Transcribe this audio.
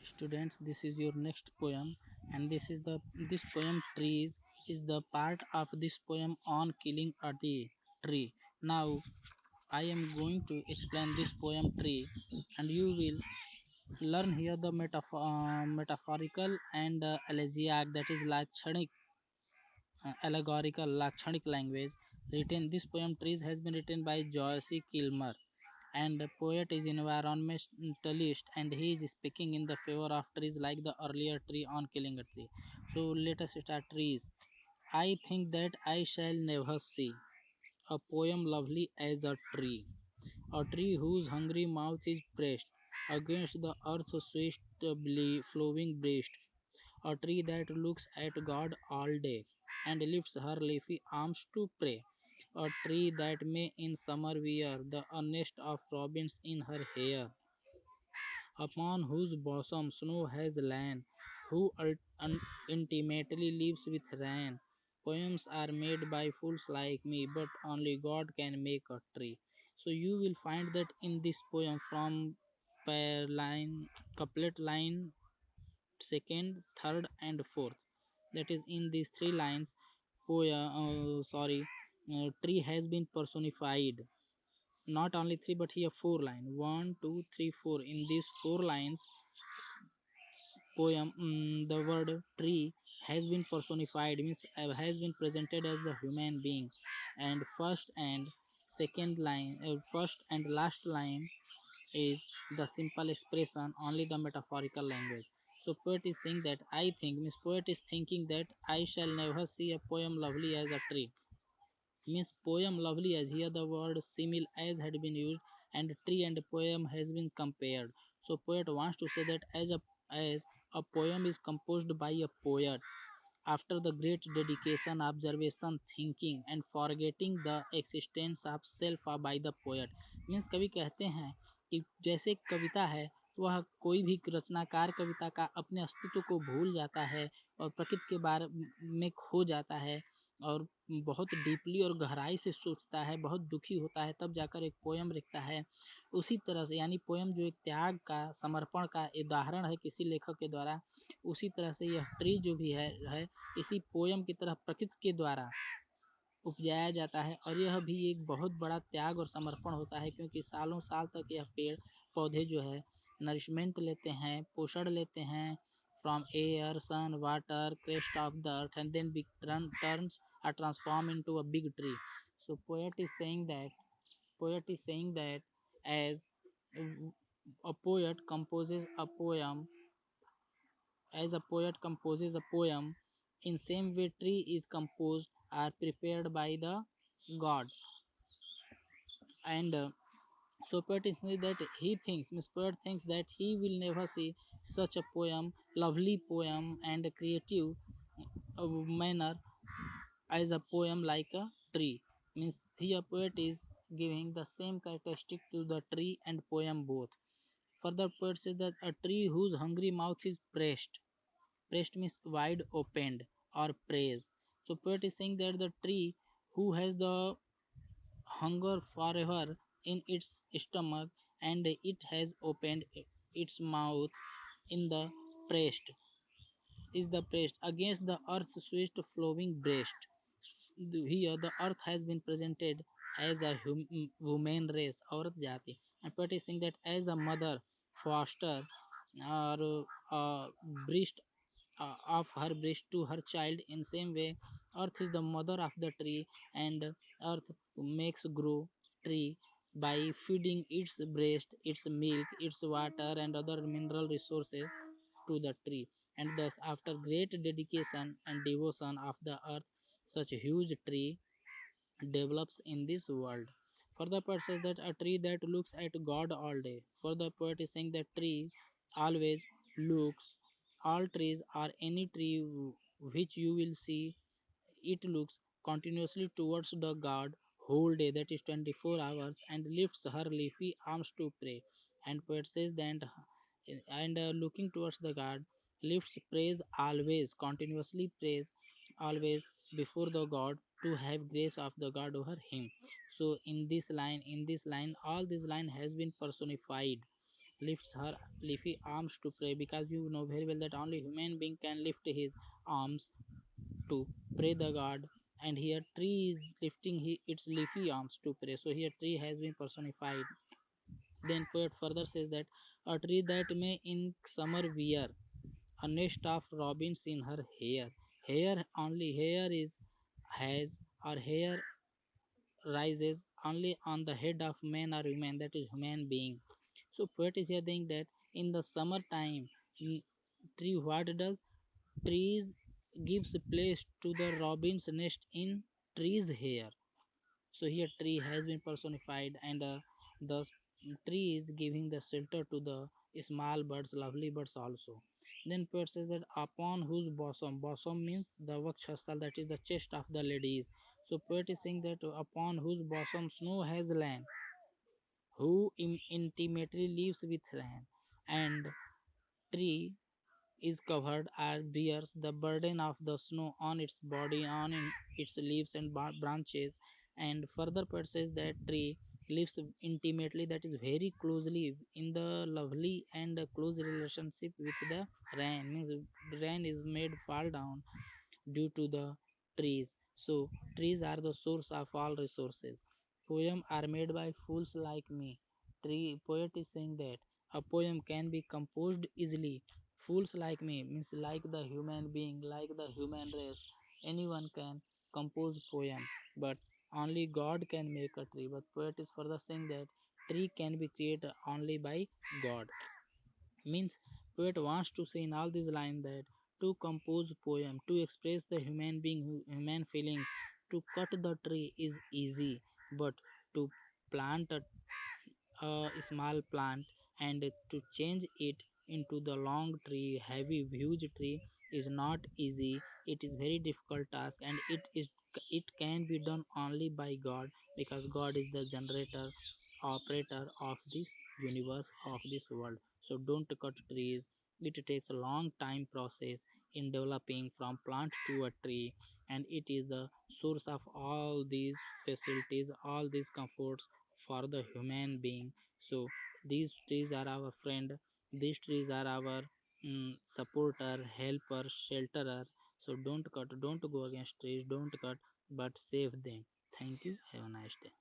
Students, this is your next poem, and this poem trees is the part of this poem on killing a tree. Now I am going to explain this poem tree, and you will learn here the metaphorical and elegiac, that is allegorical Lakshanic language written. This poem trees has been written by Joyce Kilmer, and the poet is environmentalist, and he is speaking in the favor of trees like the earlier tree on killing a tree. So let us start. Trees. I think that I shall never see a poem lovely as a tree whose hungry mouth is pressed against the earth's swiftly flowing breast, a tree that looks at God all day and lifts her leafy arms to pray, a tree that may in summer wear the nest of robins in her hair, upon whose bosom snow has lain, who intimately lives with rain. Poems are made by fools like me, but only God can make a tree. So you will find that in this poem from line, couplet line second, third, and fourth. That is, in these three lines, tree has been personified. Not only three, but here four lines. One, two, three, four. In these four lines, poem, the word tree has been personified, means has been presented as the human being. And first and last line is the simple expression, only the metaphorical language. So poet is saying that I think, means poet is thinking that I shall never see a poem lovely as a tree. Means poem lovely as here the word simil as had been used, and tree and poem has been compared. So poet wants to say that as a poem is composed by a poet after the great dedication, observation, thinking and forgetting the existence of self by the poet. Means कवि कहते हैं कि जैसे कविता है, वह कोई भी रचनाकार कविता का अपने अस्तित्व को भूल जाता है और प्रकृति के बारे में खो जाता है और बहुत डीपली और गहराई से सोचता है, बहुत दुखी होता है, तब जाकर एक पोयम लिखता है। उसी तरह से यानी पोयम जो एक त्याग का, समर्पण का उदाहरण है किसी लेखक के द्वारा, उसी तरह से यह ट्री जो भी है इसी पोयम की तरह प्रकृति के द्वारा उपजाया जाता है, और यह भी एक बहुत बड़ा त्याग और समर्पण होता है, क्योंकि सालों साल तक यह पेड़ पौधे जो है नरिशमेंट लेते हैं, पोषण लेते हैं from air, sun, water, crest of the earth, and then turns or transform into a big tree. So poet is saying that as a poet composes a poem, as a poet composes a poem, in same way tree is composed or prepared by the god. And so poet is saying that he thinks, Miss Poet thinks that he will never see such a poem, lovely poem and creative manner as a poem like a tree. Means here poet is giving the same characteristic to the tree and poem both. Further poet says that a tree whose hungry mouth is pressed means wide opened or praise. So poet is saying that the tree who has the hunger forever in its stomach, and it has opened its mouth in the pressed pressed against the earth's swift flowing breast. Here the earth has been presented as a woman race, औरत जाति, and poet is saying that as a mother foster or breast of her breast to her child, in same way earth is the mother of the tree, and earth makes grow tree by feeding its breast, its milk, its water and other mineral resources to the tree. And thus after great dedication and devotion of the earth, such a huge tree develops in this world. Further poet says that a tree that looks at God all day. Further poet is saying that tree always looks, all trees or any tree which you will see, it looks continuously towards the God whole day, that is 24 hours, and lifts her leafy arms to pray. And poet says that looking towards the God, lifts praise always, continuously praise always before the God to have grace of the God over him. So in this line, all this line has been personified. lifts her leafy arms to pray, because you know very well that only human being can lift his arms to pray the god. And here tree is lifting its leafy arms to pray, so here tree has been personified. Then poet further says that a tree that may in summer wear a nest of robins in her hair. Hair, only hair is has, or hair rises only on the head of man or woman, that is human being. So poet is here saying that in the summer time, tree what does? Trees gives place to the robin's nest in trees hair. So here tree has been personified, and the tree is giving the shelter to the small birds, lovely birds also. Then poet says that upon whose bosom, bosom means the vakshastal, that is the chest of the ladies. So poet is saying that upon whose bosom snow has lain, who intimately lives with rain, and tree is covered or bears the burden of the snow on its body, on its leaves and branches. And further part says that tree lives intimately, that is very closely in the lovely and close relationship with the rain. Means rain is made fall down due to the trees. So trees are the source of all resources. Poems are made by fools like me. Tree poet is saying that a poem can be composed easily. Fools like me means like the human being, like the human race. Anyone can compose poem, but only God can make a tree. But poet is further saying that tree can be created only by God. Means poet wants to say in all these lines that to compose poem, to express the human being, human feelings, to cut the tree is easy, but to plant a small plant and to change it into the long tree, heavy huge tree, is not easy. It is very difficult task, and it can be done only by God, because God is the generator, operator of this universe, of this world. So don't cut trees. It takes a long time process in developing from plant to a tree, and it is the source of all these facilities, all these comforts for the human being. So these trees are our friend. These trees are our supporter, helper, shelterer. So don't cut, don't go against trees, don't cut, but save them. Thank you. Have a nice day.